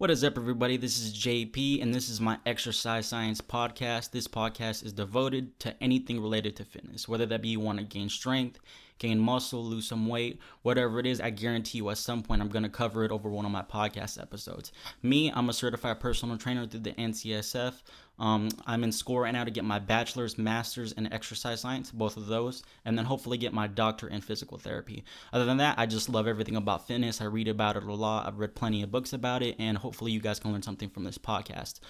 What is up, everybody? This is JP, and this is my exercise science podcast. This podcast is devoted to anything related to fitness, whether that be you want to gain strength, gain muscle, lose some weight, whatever it is. I guarantee you at some point I'm going to cover it over one of my podcast episodes. Me, I'm a certified personal trainer through the NCSF. I'm in school right now to get my bachelor's, master's in exercise science, both of those, and then hopefully get my doctorate in physical therapy. Other than that, I just love everything about fitness. I read about it a lot. I've read plenty of books about it, and hopefully you guys can learn something from this podcast.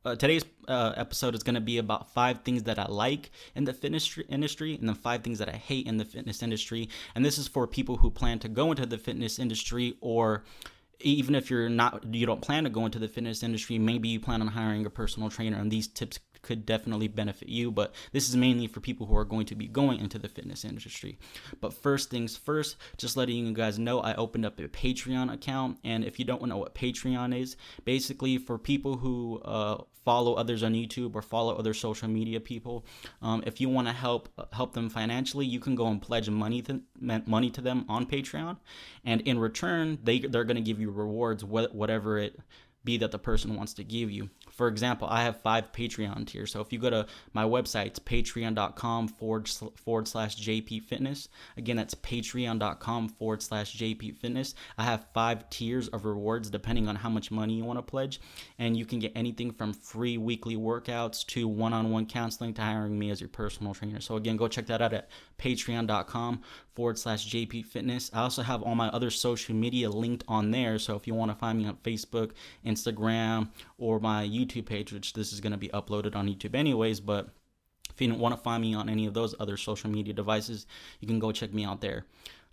Today's episode is going to be about 5 things that I like in the fitness industry, and then 5 things that I hate in the fitness industry. And this is for people who plan to go into the fitness industry, or even if you don't plan to go into the fitness industry, maybe you plan on hiring a personal trainer, and these tips could definitely benefit you. But this is mainly for people who are going to be going into the fitness industry. But first things first, just letting you guys know, I opened up a Patreon account. And if you don't know what Patreon is, basically for people who follow others on YouTube or follow other social media people, if you want to help them financially, you can go and pledge money to them on Patreon, and in return they're going to give you rewards, whatever it be that the person wants to give you. For example, I have 5 Patreon tiers. So if you go to my website, it's patreon.com/JP Fitness. Again, that's patreon.com/JP Fitness. I have 5 tiers of rewards depending on how much money you want to pledge. And you can get anything from free weekly workouts to one-on-one counseling to hiring me as your personal trainer. So again, go check that out at patreon.com/JP Fitness. I also have all my other social media linked on there. So if you want to find me on Facebook, Instagram, or my YouTube page, which this is going to be uploaded on YouTube anyways, but if you don't want to find me on any of those other social media devices, you can go check me out there.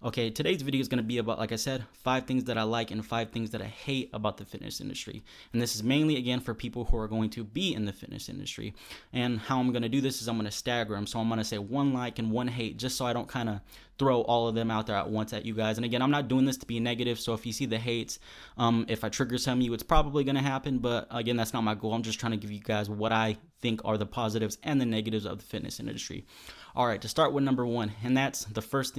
Okay, today's video is going to be about, like I said, 5 things that I like and 5 things that I hate about the fitness industry. And this is mainly, again, for people who are going to be in the fitness industry. And how I'm going to do this is I'm going to stagger them. So I'm going to say 1 like and 1 hate, just so I don't kind of throw all of them out there at once at you guys. And again, I'm not doing this to be negative. So if you see the hates, if I trigger some of you, it's probably going to happen. But again, that's not my goal. I'm just trying to give you guys what I think are the positives and the negatives of the fitness industry. All right, to start with number 1, and that's the first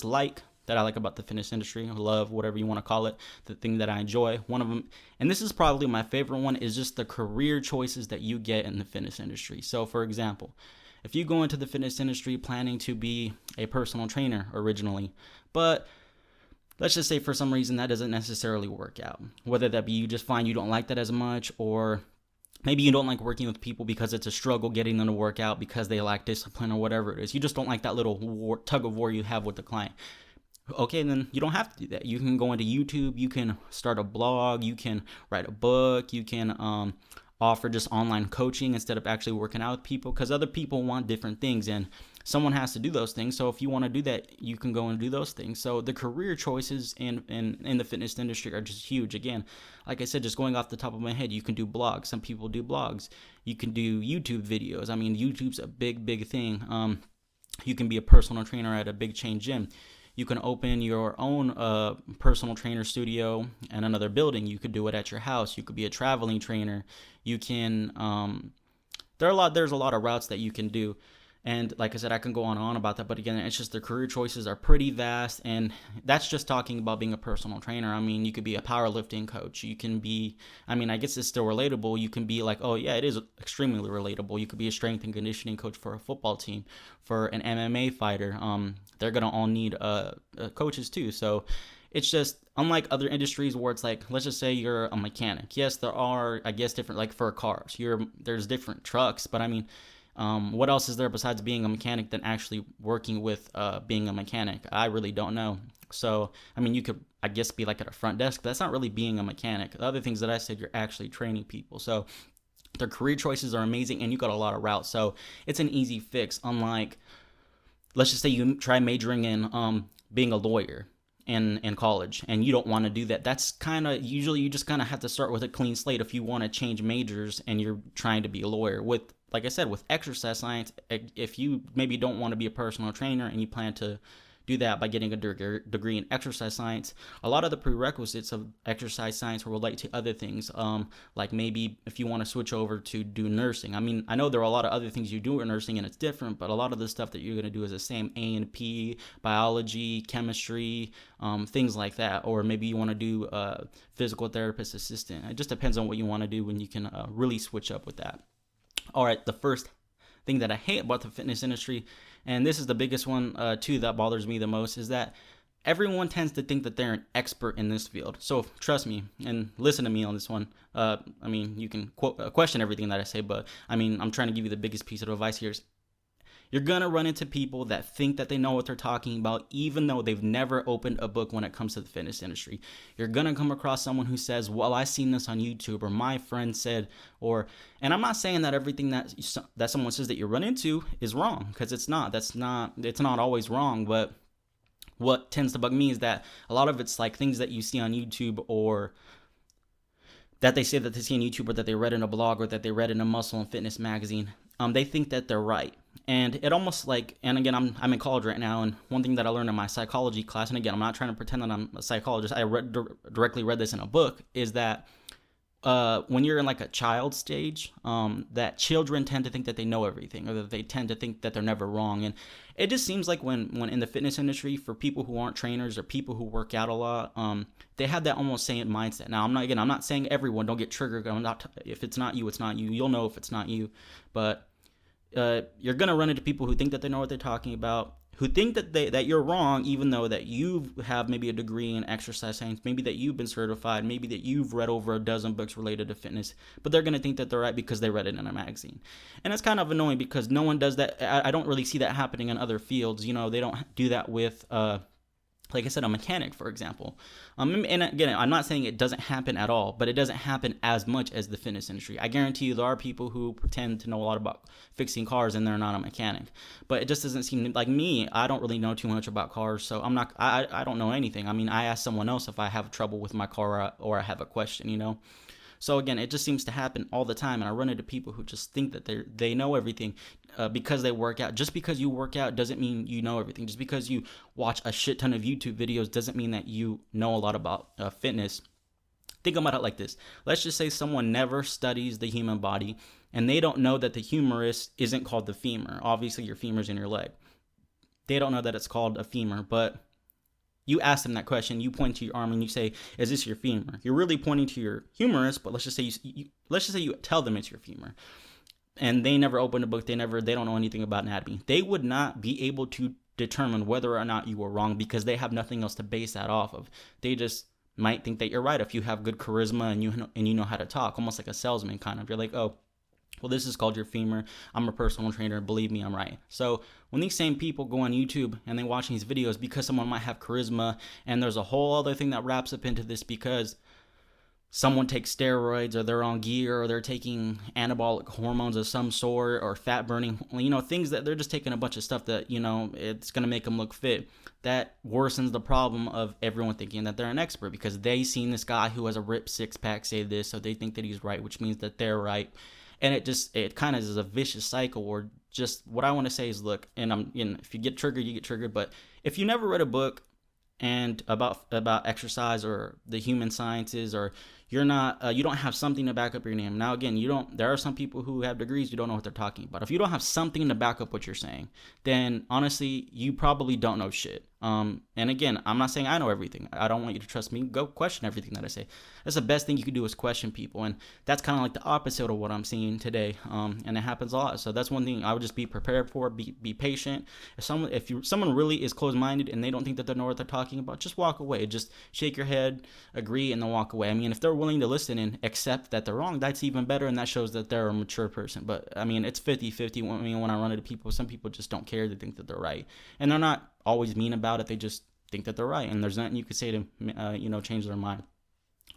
like that I like about the fitness industry, love, whatever you want to call it, the thing that I enjoy. One of them, and this is probably my favorite one, is just the career choices that you get in the fitness industry. So for example, if you go into the fitness industry planning to be a personal trainer originally, but let's just say for some reason that doesn't necessarily work out, whether that be you just find you don't like that as much, or maybe you don't like working with people because it's a struggle getting them to work out because they lack discipline or whatever it is. You just don't like that little tug of war you have with the client. Okay, then you don't have to do that. You can go into YouTube, you can start a blog, you can write a book, you can offer just online coaching instead of actually working out with people, because other people want different things and someone has to do those things. So if you want to do that, you can go and do those things. So the career choices in the fitness industry are just huge. Again, like I said, just going off the top of my head, you can do blogs. Some people do blogs. You can do YouTube videos. I mean, YouTube's a big thing. You can be a personal trainer at a big chain gym. You can open your own personal trainer studio in another building. You could do it at your house. You could be a traveling trainer. You can, there's a lot of routes that you can do. And like I said, I can go on and on about that. But again, it's just the career choices are pretty vast. And that's just talking about being a personal trainer. I mean, you could be a powerlifting coach. You can be, I mean, I guess it's still relatable. You can be like, oh yeah, it is extremely relatable. You could be a strength and conditioning coach for a football team, for an MMA fighter. They're going to all need coaches too. So it's just, unlike other industries where it's like, let's just say you're a mechanic. Yes, there are, I guess, different, like for cars, there's different trucks, but I mean, what else is there besides being a mechanic than actually working with being a mechanic? I really don't know. So, I mean, you could, I guess, be like at a front desk. That's not really being a mechanic. The other things that I said, you're actually training people. So their career choices are amazing, and you got a lot of routes. So it's an easy fix. Unlike, let's just say you try majoring in being a lawyer in college, and you don't want to do that. That's kind of, usually you just kind of have to start with a clean slate if you want to change majors and you're trying to be a lawyer. With, like I said, with exercise science, if you maybe don't want to be a personal trainer and you plan to do that by getting a degree in exercise science. A lot of the prerequisites of exercise science will relate to other things, like maybe if you want to switch over to do nursing. I mean, I know there are a lot of other things you do in nursing and it's different, but a lot of the stuff that you're going to do is the same: A&P, biology, chemistry, things like that. Or maybe you want to do physical therapist assistant. It just depends on what you want to do, and you can really switch up with that. All right, the first thing that I hate about the fitness industry, and this is the biggest one too that bothers me the most, is that everyone tends to think that they're an expert in this field. So trust me and listen to me on this one. I mean, you can question everything that I say, but I mean, I'm trying to give you the biggest piece of advice here. You're going to run into people that think that they know what they're talking about, even though they've never opened a book when it comes to the fitness industry. You're going to come across someone who says, well, I seen this on YouTube, or my friend said, and I'm not saying that everything that someone says that you run into is wrong, because it's not. It's not always wrong, but what tends to bug me is that a lot of it's like things that you see on YouTube, or that they say that they see on YouTube, or that they read in a blog, or that they read in a muscle and fitness magazine. They think that they're right. And it almost like, and again, I'm in college right now, and one thing that I learned in my psychology class, and again, I'm not trying to pretend that I'm a psychologist, I directly read this in a book, is that when you're in like a child stage, that children tend to think that they know everything, or that they tend to think that they're never wrong. And it just seems like when in the fitness industry, for people who aren't trainers or people who work out a lot, they have that almost saying mindset. Now, I'm not saying everyone, don't get triggered. If it's not you, it's not you. You'll know if it's not you. But you're going to run into people who think that they know what they're talking about, who think that you're wrong, even though that you have maybe a degree in exercise science, maybe that you've been certified, maybe that you've read over a dozen books related to fitness, but they're going to think that they're right because they read it in a magazine. And it's kind of annoying because no one does that. I don't really see that happening in other fields. You know, they don't do that with like I said, a mechanic, for example. And again, I'm not saying it doesn't happen at all, but it doesn't happen as much as the fitness industry. I guarantee you there are people who pretend to know a lot about fixing cars and they're not a mechanic. But it just doesn't seem like me. I don't really know too much about cars, so I don't know anything. I mean, I ask someone else if I have trouble with my car or I have a question, you know. So again, it just seems to happen all the time, and I run into people who just think that they know everything because they work out. Just because you work out doesn't mean you know everything. Just because you watch a shit ton of YouTube videos doesn't mean that you know a lot about fitness. Think about it like this. Let's just say someone never studies the human body, and they don't know that the humerus isn't called the femur. Obviously, your femur's in your leg. They don't know that it's called a femur, but you ask them that question, you point to your arm and you say, is this your femur? You're really pointing to your humerus, but let's just say you tell them it's your femur. And they never opened a book, they don't know anything about anatomy. They would not be able to determine whether or not you were wrong because they have nothing else to base that off of. They just might think that you're right if you have good charisma and you know how to talk, almost like a salesman kind of. You're like, oh, well, this is called your femur. I'm a personal trainer. Believe me, I'm right. So when these same people go on YouTube and they watch these videos because someone might have charisma, and there's a whole other thing that wraps up into this because someone takes steroids, or they're on gear, or they're taking anabolic hormones of some sort, or fat burning, you know, things that they're just taking a bunch of stuff that, you know, it's going to make them look fit. That worsens the problem of everyone thinking that they're an expert because they seen this guy who has a ripped six-pack say this, so they think that he's right, which means that they're right. And it kind of is a vicious cycle. Or just what I want to say is, look, and if you get triggered, you get triggered. But if you never read a book and about exercise or the human sciences, or you don't have something to back up your name. Now, again, there are some people who have degrees, you don't know what they're talking about. If you don't have something to back up what you're saying, then honestly, you probably don't know shit. And again, I'm not saying I know everything. I don't want you to trust me. Go question everything that I say. That's the best thing you can do, is question people. And that's kind of like the opposite of what I'm seeing today. And it happens a lot. So that's one thing I would just be prepared for. Be patient. If someone really is closed-minded and they don't think that they know what they're talking about, just walk away. Just shake your head, agree, and then walk away. I mean, if they're willing to listen and accept that they're wrong, that's even better, and that shows that they're a mature person. But I mean, it's 50-50. When I run into people, some people just don't care. They think that they're right, and they're not always mean about it. They just think that they're right, and there's nothing you could say to change their mind.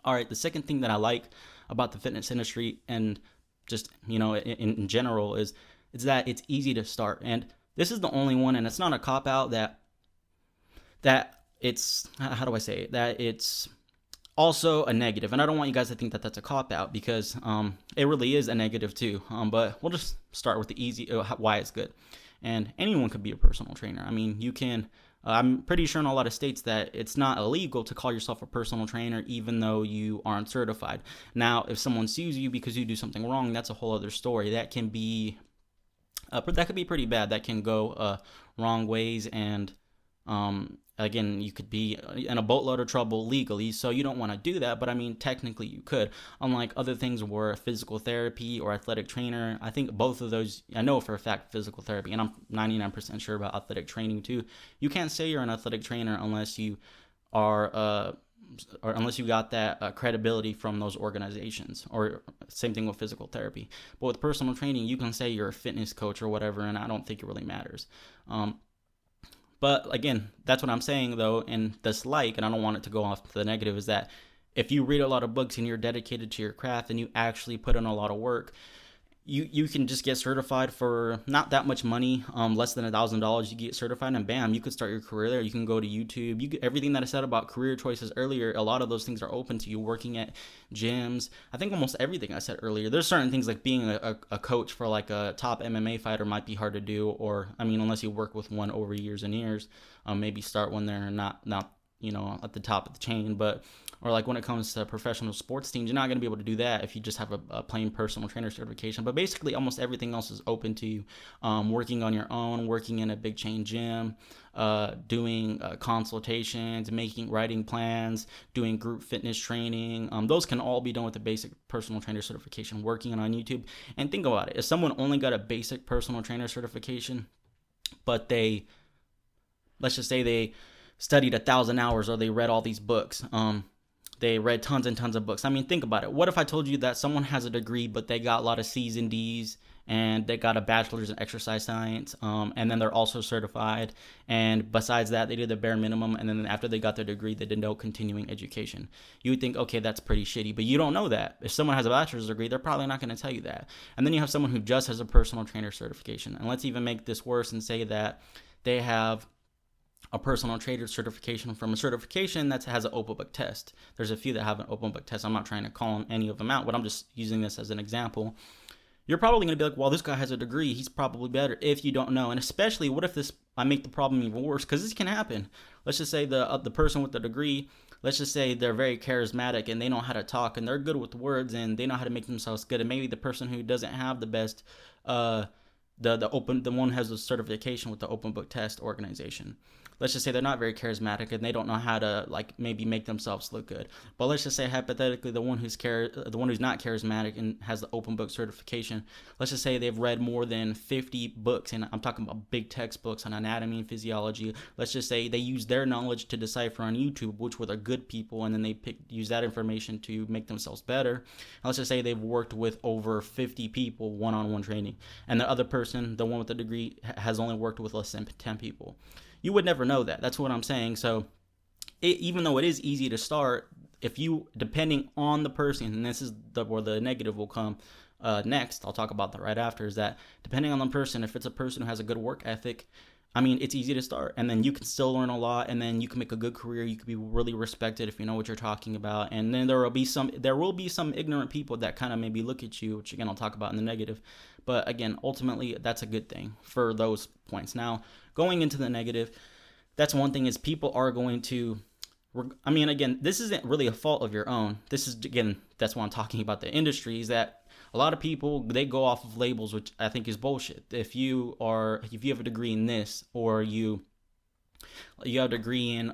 All right, the second thing that I like about the fitness industry, and just in general, is that it's easy to start. And this is the only one, and it's not a cop out, that it's, how do I say it, that it's also a negative. And I don't want you guys to think that that's a cop out, because it really is a negative too. But we'll just start with the easy, why it's good. And anyone could be a personal trainer. I mean, you can I'm pretty sure in a lot of states that it's not illegal to call yourself a personal trainer even though you aren't certified. Now, if someone sues you because you do something wrong, that's a whole other story. That can be that could be pretty bad. That can go wrong ways, and again, you could be in a boatload of trouble legally, so you don't want to do that. But I mean, technically, you could. Unlike other things where physical therapy or athletic trainer, I think both of those, I know for a fact physical therapy, and I'm 99% sure about athletic training too. You can't say you're an athletic trainer unless you are or unless you got that credibility from those organizations, or same thing with physical therapy. But with personal training, you can say you're a fitness coach or whatever, and I don't think it really matters. But again, that's what I'm saying though, and dislike, and I don't want it to go off to the negative, is that if you read a lot of books and you're dedicated to your craft and you actually put in a lot of work, you can just get certified for not that much money, less than $1,000. You get certified and bam, you could start your career there. You can go to YouTube. You get everything that I said about career choices earlier. A lot of those things are open to you. Working at gyms, I think almost everything I said earlier. There's certain things like being a coach for like a top MMA fighter might be hard to do, or I mean, unless you work with one over years and years, maybe start when they're not at the top of the chain. But or like when it comes to professional sports teams, you're not going to be able to do that if you just have a plain personal trainer certification. But basically almost everything else is open to you. Working on your own, working in a big chain gym, doing consultations, writing plans, doing group fitness training, those can all be done with a basic personal trainer certification. Working on YouTube, and think about it, if someone only got a basic personal trainer certification, but let's just say they studied 1,000 hours, or they read all these books, they read tons and tons of books. I mean, think about it. What if I told you that someone has a degree, but they got a lot of C's and D's, and they got a bachelor's in exercise science, and then they're also certified, and besides that, they did the bare minimum, and then after they got their degree, they did no continuing education. You would think, okay, that's pretty shitty, but you don't know that. If someone has a bachelor's degree, they're probably not going to tell you that. And then you have someone who just has a personal trainer certification, and let's even make this worse and say that they have a personal trainer certification from a certification that has an open book test. There's a few that have an open book test. I'm not trying to call any of them out, but I'm just using this as an example. You're probably going to be like, well, this guy has a degree, he's probably better, if you don't know. And especially, what if I make the problem even worse? Because this can happen. Let's just say the person with the degree, let's just say they're very charismatic and they know how to talk and they're good with words and they know how to make themselves good. And maybe the person who doesn't have the best, the one who has a certification with the open book test organization, let's just say they're not very charismatic and they don't know how to maybe make themselves look good. But let's just say hypothetically the one who's not charismatic and has the open book certification, let's just say they've read more than 50 books, and I'm talking about big textbooks on anatomy and physiology. Let's just say they use their knowledge to decipher on YouTube which were the good people, and then they use that information to make themselves better. And let's just say they've worked with over 50 people one-on-one training, and the other person, the one with the degree, has only worked with less than 10 people. You would never know that. That's what I'm saying. So even though it is easy to start, depending on the person, and this is where the negative will come next, I'll talk about that right after, is that depending on the person, if it's a person who has a good work ethic, I mean, it's easy to start, and then you can still learn a lot, and then you can make a good career. You can be really respected if you know what you're talking about. And then there will be some ignorant people that kind of maybe look at you, which again I'll talk about in the negative. But again, ultimately, that's a good thing for those points. Now, going into the negative, that's one thing, is people are going to, I mean, again, this isn't really a fault of your own. This is, again, that's why I'm talking about the industry, is that a lot of people, they go off of labels, which I think is bullshit. If you have a degree in this, or you have a degree in,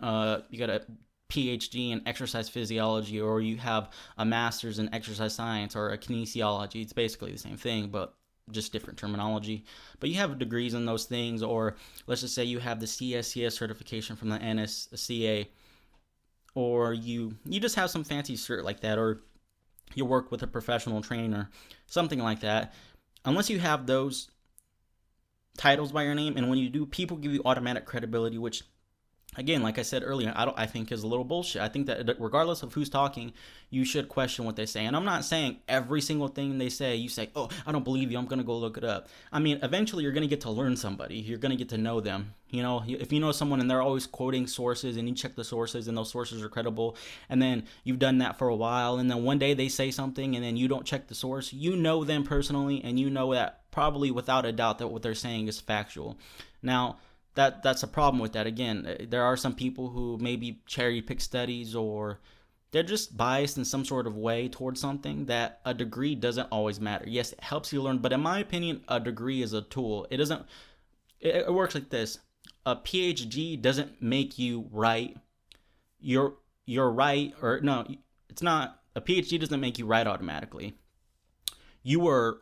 you got a PhD in exercise physiology, or you have a master's in exercise science or a kinesiology, it's basically the same thing, but just different terminology. But you have degrees in those things, or let's just say you have the CSCS certification from the NSCA, or you just have some fancy cert like that, or you work with a professional trainer, something like that. Unless you have those titles by your name, and when you do, people give you automatic credibility, which, again, like I said earlier, I think is a little bullshit. I think that regardless of who's talking, you should question what they say. And I'm not saying every single thing they say, you say, oh, I don't believe you, I'm going to go look it up. I mean, eventually you're going to get to learn somebody. You're going to get to know them. You know, if you know someone and they're always quoting sources, and you check the sources and those sources are credible, and then you've done that for a while, and then one day they say something and then you don't check the source, you know them personally, and you know that probably without a doubt that what they're saying is factual. Now, that's a problem with that. Again, there are some people who maybe cherry pick studies, or they're just biased in some sort of way towards something, that a degree doesn't always matter. Yes, it helps you learn, but in my opinion, a degree is a tool. It doesn't, it works like this. A PhD doesn't make you right. You're right, or no, it's not. A PhD doesn't make you right automatically. You were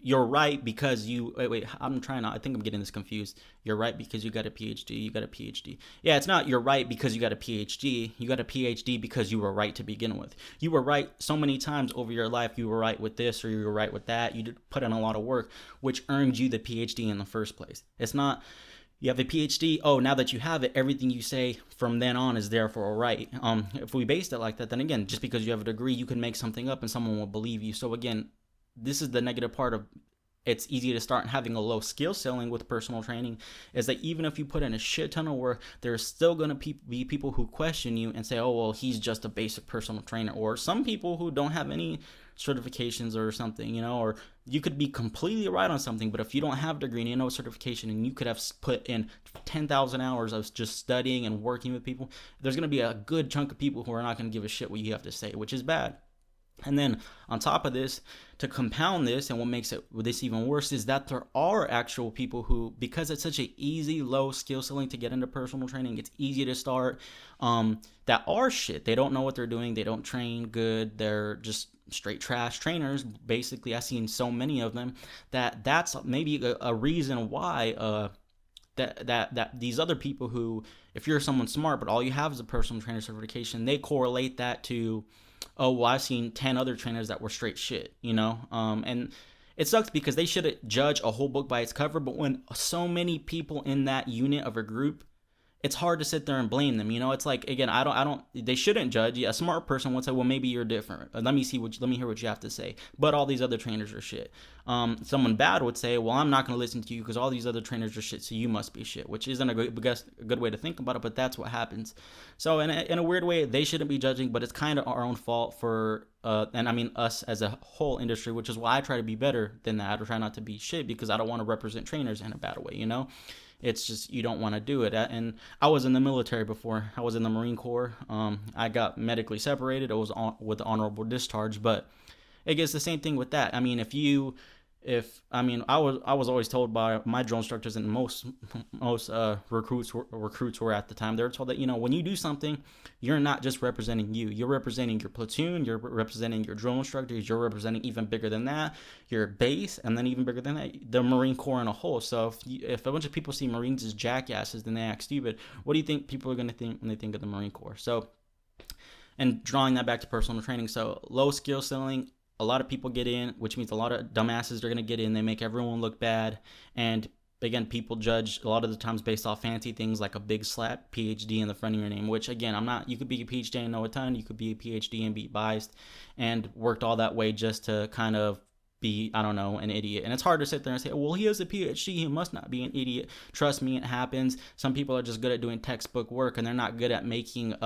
you're right because you wait, I'm trying to, I think I'm getting this confused. You're right because you got a PhD. You got a PhD. Yeah, it's not you're right because you got a PhD. You got a PhD because you were right to begin with. You were right so many times over your life. You were right with this, or you were right with that. You did put in a lot of work, which earned you the PhD in the first place. It's not you have a PhD. Oh, now that you have it, everything you say from then on is therefore right. If we based it like that, then again, just because you have a degree, you can make something up and someone will believe you. So again, this is the negative part of it's easy to start having a low skill ceiling with personal training, is that even if you put in a shit ton of work, there's still going to be people who question you and say, oh, well, he's just a basic personal trainer. Or some people who don't have any certifications or something, or you could be completely right on something, but if you don't have a degree and you know certification, and you could have put in 10,000 hours of just studying and working with people, there's going to be a good chunk of people who are not going to give a shit what you have to say, which is bad. And then on top of this, to compound this, and what makes this even worse, is that there are actual people who, because it's such an easy, low skill ceiling to get into personal training, it's easy to start, that are shit. They don't know what they're doing. They don't train good. They're just straight trash trainers. Basically, I've seen so many of them that's maybe a reason why that these other people who, if you're someone smart, but all you have is a personal trainer certification, they correlate that to, oh, well, I've seen 10 other trainers that were straight shit, and it sucks because they shouldn't judge a whole book by its cover, but when so many people in that unit of a group, it's hard to sit there and blame them. It's like, again, I don't, they shouldn't judge. Yeah, a smart person would say, well, maybe you're different. Let me hear what you have to say. But all these other trainers are shit. Someone bad would say, well, I'm not going to listen to you because all these other trainers are shit, so you must be shit, which isn't a good way to think about it, but that's what happens. So in a weird way, they shouldn't be judging, but it's kind of our own fault for, and I mean us as a whole industry, which is why I try to be better than that. I try not to be shit because I don't want to represent trainers in a bad way, It's just you don't want to do it. And I was in the military before. I was in the Marine Corps. I got medically separated. It was with honorable discharge, but it gets the same thing with that. I mean, I was always told by my drill instructors, and most recruits were at the time, they were told that when you do something, you're not just representing you're representing your platoon, you're representing your drill instructors, you're representing even bigger than that your base, and then even bigger than that the Marine Corps in a whole. So if a bunch of people see Marines as jackasses, then they act stupid. What do you think people are going to think when they think of the Marine Corps? So, and drawing that back to personal training, so low skill ceiling. A lot of people get in, which means a lot of dumbasses are going to get in. They make everyone look bad. And again, people judge a lot of the times based off fancy things like a big slap PhD in the front of your name, which again, you could be a PhD and know a ton. You could be a PhD and be biased and worked all that way just to kind of be, I don't know, an idiot. And it's hard to sit there and say, well, he has a PhD, he must not be an idiot. Trust me, it happens. Some people are just good at doing textbook work, and they're not good at making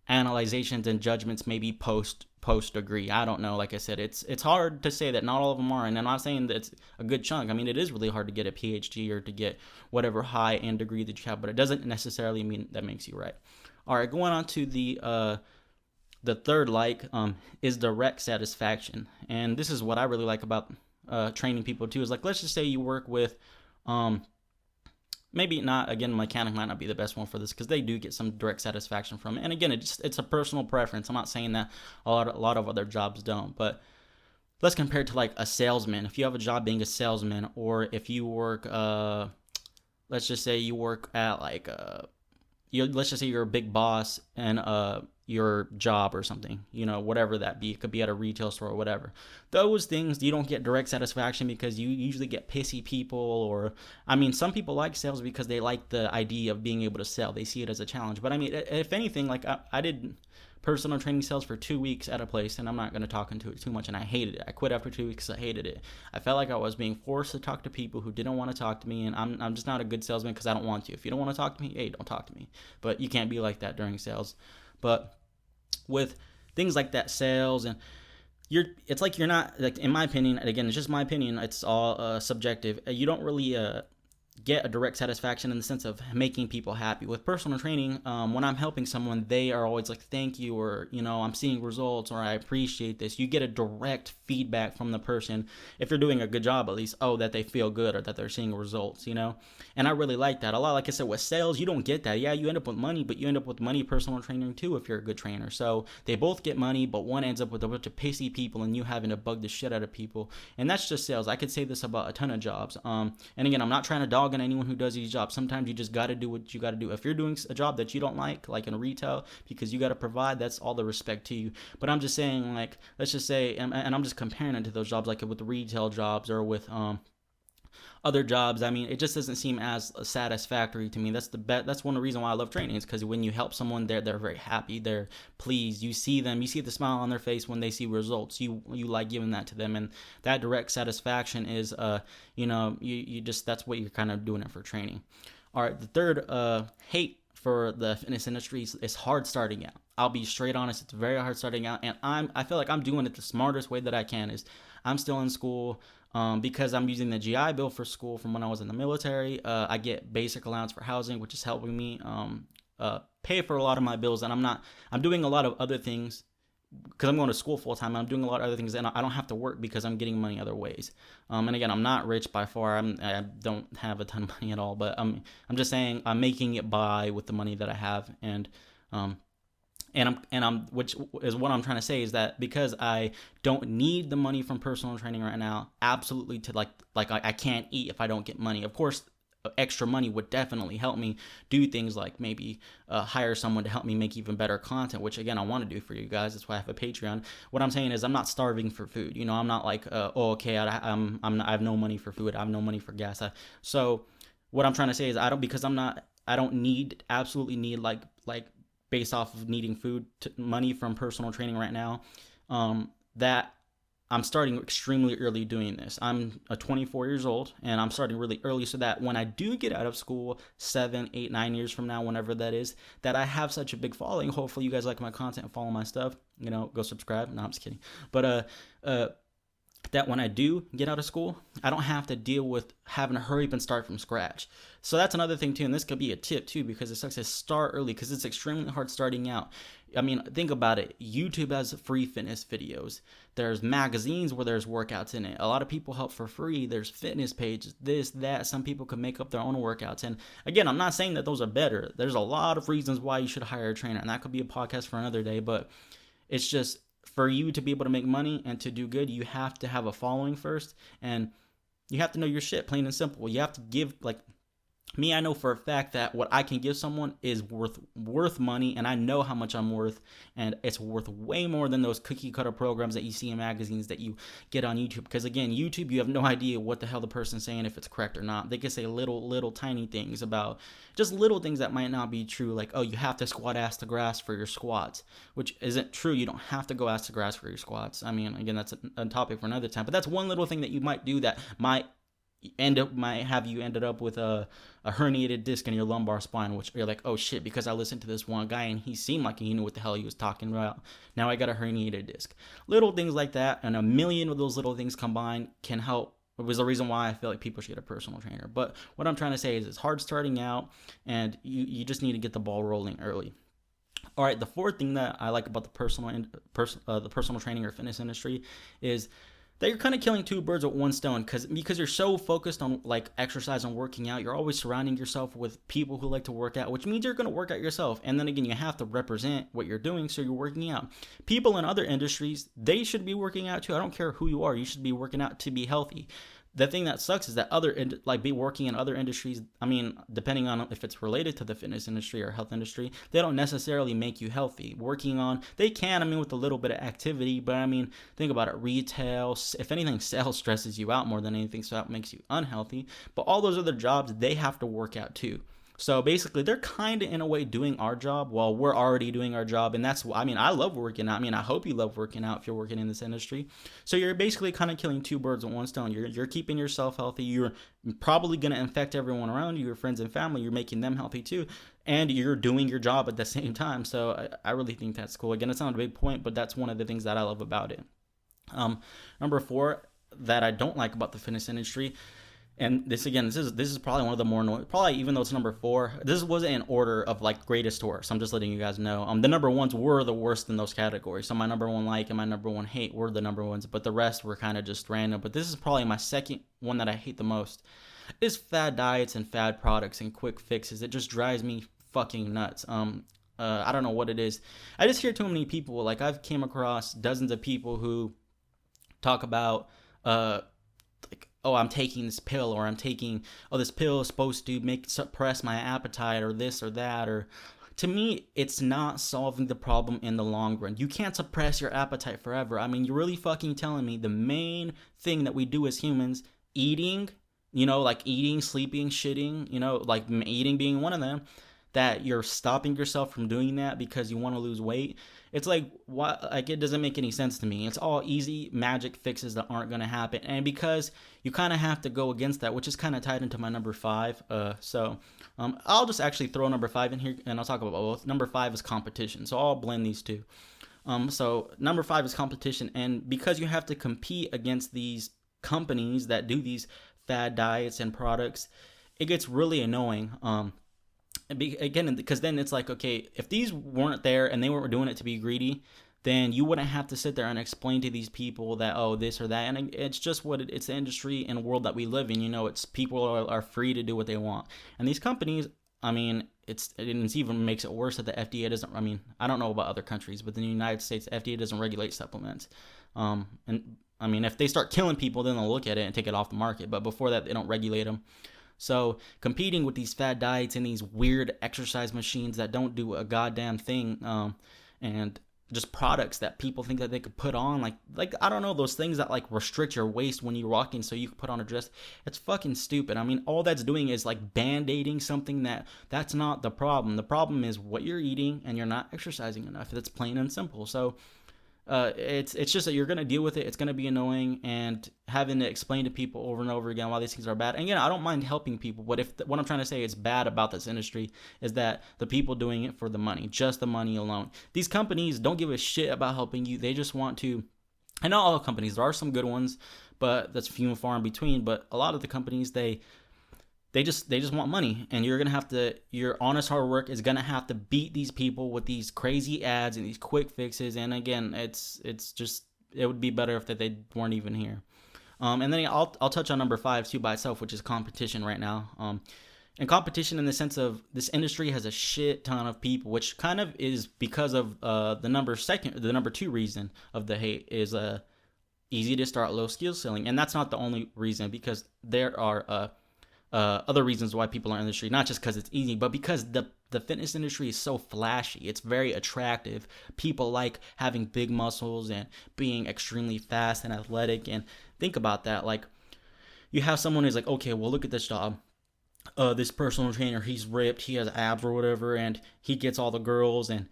analyzations and judgments maybe post degree. I don't know. Like I said, it's hard to say that not all of them are, and I'm not saying that it's a good chunk. I mean, it is really hard to get a PhD or to get whatever high end degree that you have, but it doesn't necessarily mean that makes you right. All right, going on to the third is direct satisfaction, and this is what I really like about training people too. Is like, let's just say you work with maybe not, again, mechanic might not be the best one for this because they do get some direct satisfaction from it. And again, it's a personal preference. I'm not saying that a lot of other jobs don't, but let's compare it to like a salesman. If you have a job being a salesman, or if you work, let's just say you work at like let's just say you're a big boss and your job or something, whatever that be. It could be at a retail store or whatever. Those things, you don't get direct satisfaction because you usually get pissy people, or, I mean, some people like sales because they like the idea of being able to sell. They see it as a challenge. But I mean, if anything, like I did personal training sales for 2 weeks at a place, and I'm not going to talk into it too much, and I hated it. I quit after 2 weeks. I hated it. I felt like I was being forced to talk to people who didn't want to talk to me, and I'm just not a good salesman because I don't want to. If you don't want to talk to me, hey, don't talk to me. But you can't be like that during sales. But with things like that, sales, and it's like you're not, like, in my opinion, and again, it's just my opinion, it's all subjective. You don't really get a direct satisfaction in the sense of making people happy. With personal training, when I'm helping someone, they are always like, thank you, or, I'm seeing results, or I appreciate this. You get a direct feedback from the person, if you're doing a good job at least, that they feel good or that they're seeing results, and I really like that a lot. Like I said, with sales, you don't get that. Yeah, you end up with money, but you end up with money personal training too if you're a good trainer. So they both get money, but one ends up with a bunch of pissy people and you having to bug the shit out of people. And that's just sales. I could say this about a ton of jobs. And again, I'm not trying to dog on anyone who does these jobs. Sometimes you just got to do what you got to do. If you're doing a job that you don't like in retail, because you got to provide, that's all the respect to you. But I'm just saying, like, let's just say, and I'm just comparing it to those jobs, like with retail jobs or with other jobs. I mean, it just doesn't seem as satisfactory to me. That's one of the reasons why I love training, is because when you help someone, they're very happy, they're pleased. You see the smile on their face when they see results. You like giving that to them, and that direct satisfaction is you just, that's what you're kind of doing it for training. All right, the third hate for the fitness industry is hard starting out. I'll be straight honest, it's very hard starting out, and I feel like I'm doing it the smartest way that I can. Is I'm still in school. Because I'm using the GI Bill for school from when I was in the military. I get basic allowance for housing, which is helping me pay for a lot of my bills. And I'm doing a lot of other things because I'm going to school full time. I'm doing a lot of other things, and I don't have to work because I'm getting money other ways. And again, I'm not rich by far. I don't have a ton of money at all, but I'm just saying I'm making it by with the money that I have. And which is what I'm trying to say, is that because I don't need the money from personal training right now, absolutely, to like I can't eat if I don't get money. Of course, extra money would definitely help me do things like maybe hire someone to help me make even better content, which again, I want to do for you guys. That's why I have a Patreon. What I'm saying is I'm not starving for food. I'm not like, okay, I have no money for food. I have no money for gas. So what I'm trying to say is I don't absolutely need like based off of needing money from personal training right now, that I'm starting extremely early doing this. I'm 24 years old, and I'm starting really early so that when I do get out of school 7, 8, 9 years from now, whenever that is, that I have such a big following. Hopefully you guys like my content and follow my stuff. Go subscribe. No, I'm just kidding. But that when I do get out of school, I don't have to deal with having to hurry up and start from scratch. So that's another thing too, and this could be a tip too, because it sucks to start early because it's extremely hard starting out. I mean, think about it. YouTube has free fitness videos. There's magazines where there's workouts in it. A lot of people help for free. There's fitness pages, this, that. Some people can make up their own workouts. And again, I'm not saying that those are better. There's a lot of reasons why you should hire a trainer, and that could be a podcast for another day, but it's just, for you to be able to make money and to do good, you have to have a following first, and you have to know your shit, plain and simple. You have to give, like me, I know for a fact that what I can give someone is worth money, and I know how much I'm worth, and it's worth way more than those cookie cutter programs that you see in magazines that you get on YouTube. Because again, YouTube, you have no idea what the hell the person's saying, if it's correct or not. They can say little tiny things about just little things that might not be true, like, oh, you have to squat ass to grass for your squats, which isn't true. You don't have to go ass to grass for your squats. I mean, again, that's a topic for another time, but that's one little thing that you might do that might have you ended up with a herniated disc in your lumbar spine, which you're like, oh shit, because I listened to this one guy and he seemed like he knew what the hell he was talking about. Now I got a herniated disc. Little things like that, and a million of those little things combined can help. It was the reason why I feel like people should get a personal trainer. But what I'm trying to say is it's hard starting out, and you just need to get the ball rolling early. All right, the fourth thing that I like about the personal training or fitness industry is that you're kind of killing two birds with one stone, because you're so focused on like exercise and working out. You're always surrounding yourself with people who like to work out, which means you're going to work out yourself. And then again, you have to represent what you're doing, so you're working out. People in other industries, they should be working out too. I don't care who you are. You should be working out to be healthy. The thing that sucks is that be working in other industries, I mean, depending on if it's related to the fitness industry or health industry, they don't necessarily make you healthy. They can, I mean, with a little bit of activity, but I mean, think about it. Retail, if anything, sales stresses you out more than anything, so that makes you unhealthy. But all those other jobs, they have to work out too. So basically, they're kind of in a way doing our job while we're already doing our job. And I love working out. I mean, I hope you love working out if you're working in this industry. So you're basically kind of killing two birds with one stone. You're keeping yourself healthy. You're probably going to infect everyone around you, your friends and family. You're making them healthy too. And you're doing your job at the same time. So I really think that's cool. Again, it's not a big point, but that's one of the things that I love about it. Number 4 that I don't like about the fitness industry And this is probably one of the more probably, even though it's number 4, this wasn't in order of like greatest to worst. I'm just letting you guys know. The number ones were the worst in those categories. So my number one like and my number one hate were the number ones, but the rest were kind of just random. But this is probably my second one that I hate the most. Is fad diets and fad products and quick fixes. It just drives me fucking nuts. I don't know what it is. I just hear too many people. Like, I've came across dozens of people who talk about like, oh, I'm taking this pill, or I'm taking, oh, this pill is supposed to make suppress my appetite, or this or that. Or to me, it's not solving the problem in the long run. You can't suppress your appetite forever. I mean, you're really fucking telling me the main thing that we do as humans, eating, like eating, sleeping, shitting, like eating being one of them, that you're stopping yourself from doing that because you want to lose weight. It's like, what? Like, it doesn't make any sense to me. It's all easy magic fixes that aren't going to happen. And because you kind of have to go against that, which is kind of tied into my number 5. So I'll just actually throw number 5 in here, and I'll talk about both. Number 5 is competition. So I'll blend these two. So number 5 is competition. And because you have to compete against these companies that do these fad diets and products, it gets really annoying. Again, because then it's like, okay, if these weren't there and they weren't doing it to be greedy, then you wouldn't have to sit there and explain to these people that, oh, this or that. And it's just it's the industry and world that we live in. It's people are free to do what they want. And these companies, I mean, it even makes it worse that the FDA doesn't, I mean, I don't know about other countries, but in the United States, the FDA doesn't regulate supplements. And I mean, if they start killing people, then they'll look at it and take it off the market. But before that, they don't regulate them. So competing with these fad diets and these weird exercise machines that don't do a goddamn thing, and just products that people think that they could put on, like I don't know, those things that like restrict your waist when you're walking so you can put on a dress. It's fucking stupid. I mean, all that's doing is like band-aiding something that's not the problem. The problem is what you're eating, and you're not exercising enough. That's plain and simple. So it's just that you're going to deal with it. It's going to be annoying, and having to explain to people over and over again why these things are bad. And again, I don't mind helping people, but what I'm trying to say is bad about this industry is that the people doing it for the money, just the money alone. These companies don't give a shit about helping you. They just want to, and not all companies, there are some good ones, but that's few and far in between. But a lot of the companies, they just want money, and your honest hard work is gonna have to beat these people with these crazy ads and these quick fixes. And again, it would be better if they weren't even here. And then I'll touch on number 5 too by itself, which is competition right now. And competition in the sense of this industry has a shit ton of people, which kind of is because of the number 2 reason of the hate is easy to start, low skill selling. And that's not the only reason, because there are other reasons why people are in the industry, not just because it's easy, but because the fitness industry is so flashy. It's very attractive. People like having big muscles and being extremely fast and athletic. And think about that. Like, you have someone who's like, okay, well, look at this job. This personal trainer, he's ripped, he has abs or whatever, and he gets all the girls, and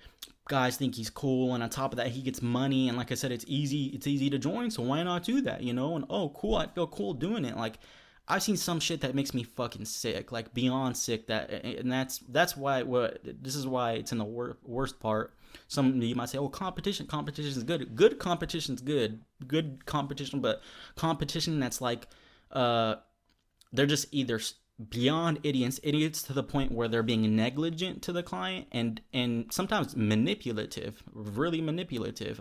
guys think he's cool, and on top of that, he gets money. And like I said, it's easy to join, so why not do that, And oh, cool, I feel cool doing it. Like, I've seen some shit that makes me fucking sick, like beyond sick. And that's why this is why it's in the worst part. Some you might say, "Oh, competition is good. Good competition's good. Good competition, but competition that's like, they're just either beyond idiots to the point where they're being negligent to the client, and sometimes manipulative, really manipulative.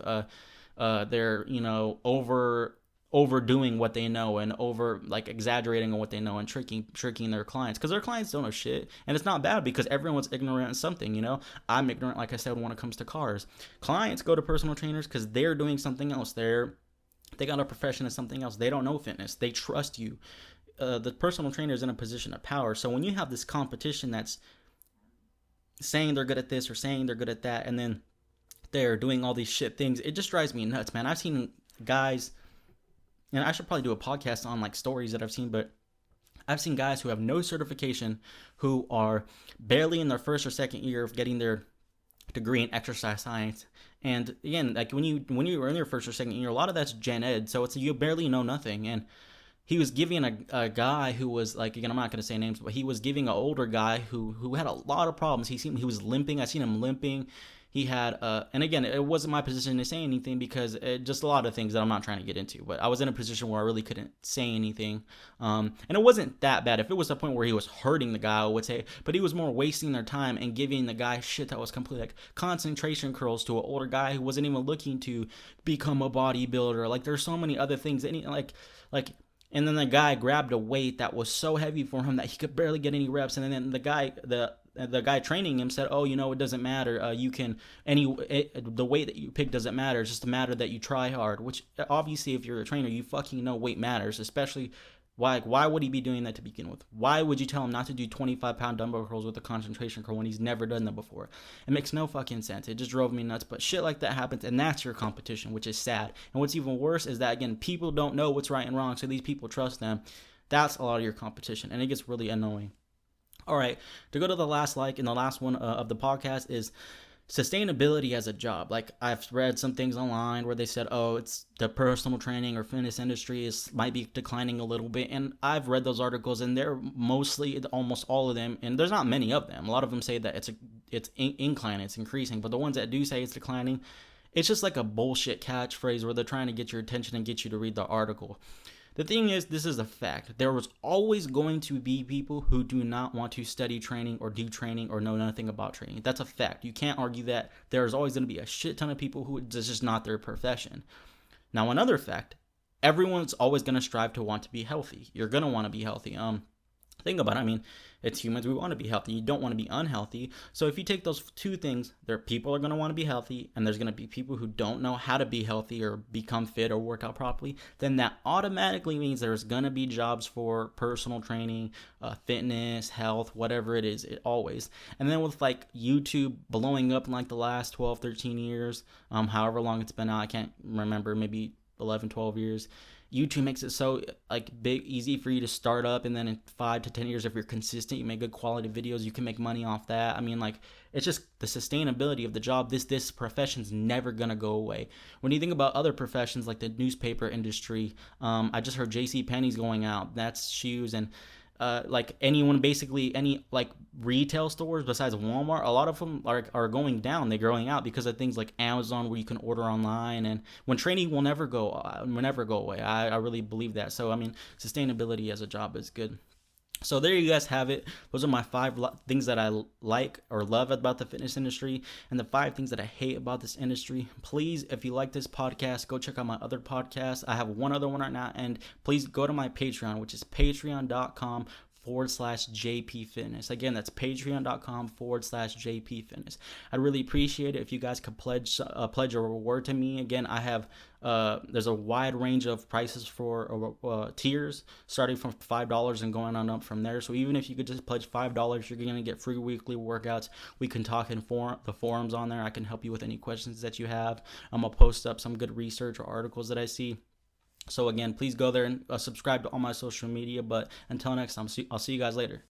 They're overdoing what they know, and exaggerating on what they know, and tricking their clients, because their clients don't know shit. And it's not bad, because everyone's ignorant in something. I'm ignorant, like I said, when it comes to cars. Clients go to personal trainers because they're doing something else. They got a profession in something else. They don't know fitness. They trust you. The personal trainer is in a position of power. So when you have this competition that's saying they're good at this or saying they're good at that, and then they're doing all these shit things, it just drives me nuts, man. I've seen guys, and I should probably do a podcast on like stories that I've seen, but I've seen guys who have no certification, who are barely in their first or second year of getting their degree in exercise science. And again, like when you were in your first or second year, a lot of that's gen ed, so it's you barely know nothing. And he was giving a guy who was like, again, I'm not going to say names, but he was giving an older guy who had a lot of problems. He was limping. I seen him limping. He had, and again, it wasn't my position to say anything because just a lot of things that I'm not trying to get into. But I was in a position where I really couldn't say anything, and it wasn't that bad. If it was a point where he was hurting the guy, I would say, but he was more wasting their time and giving the guy shit that was complete, like concentration curls to an older guy who wasn't even looking to become a bodybuilder. Like there's so many other things, and like. And then the guy grabbed a weight that was so heavy for him that he could barely get any reps. And then the guy training him said, "Oh, it doesn't matter. You can the weight that you pick doesn't matter. It's just a matter that you try hard." Which obviously, if you're a trainer, you fucking know weight matters. Especially, why would he be doing that to begin with? Why would you tell him not to do 25-pound dumbbell curls with a concentration curl when he's never done them before? It makes no fucking sense. It just drove me nuts. But shit like that happens, and that's your competition, which is sad. And what's even worse is that, again, people don't know what's right and wrong, so these people trust them. That's a lot of your competition, and it gets really annoying. All right, to go to the last and the last one of the podcast is sustainability as a job. Like I've read some things online where they said, "Oh, it's the personal training or fitness industry might be declining a little bit," and I've read those articles, and they're mostly, almost all of them, and there's not many of them. A lot of them say that it's inclining, it's increasing, but the ones that do say it's declining, it's just like a bullshit catchphrase where they're trying to get your attention and get you to read the article. The thing is, this is a fact. There was always going to be people who do not want to study training or do training or know nothing about training. That's a fact. You can't argue that. There's always going to be a shit ton of people who it's just not their profession. Now, another fact, everyone's always going to strive to want to be healthy. You're going to want to be healthy. Think about it. I mean, it's humans. We want to be healthy. You don't want to be unhealthy. So if you take those two things, people are going to want to be healthy, and there's going to be people who don't know how to be healthy or become fit or work out properly, then that automatically means there's going to be jobs for personal training, fitness, health, whatever it is, always. And then with like YouTube blowing up in like the last 12, 13 years, however long it's been out, I can't remember, maybe 11, 12 years. YouTube makes it so like easy for you to start up, and then in 5 to 10 years, if you're consistent, you make good quality videos, you can make money off that. I mean, like, it's just the sustainability of the job. This profession's never gonna go away. When you think about other professions like the newspaper industry, I just heard JCPenney's going out. That's shoes, and like anyone, basically any like retail stores besides Walmart, a lot of them are going down. They're growing out because of things like Amazon, where you can order online, and when training will never go away. I really believe that. So I mean, sustainability as a job is good. So there you guys have it. Those are my 5 things that I like or love about the fitness industry, and the 5 things that I hate about this industry. Please, if you like this podcast, go check out my other podcast. I have one other one right now, and please go to my Patreon, which is patreon.com/JP Fitness. Again, that's patreon.com/JP Fitness. I'd really appreciate it if you guys could pledge a reward to me. Again, I have there's a wide range of prices for tiers, starting from $5 and going on up from there. So even if you could just pledge $5, you're going to get free weekly workouts. We can talk in the forums on there. I can help you with any questions that you have. I'm going to post up some good research or articles that I see. So again, please go there and subscribe to all my social media. But until next time, I'll see you guys later.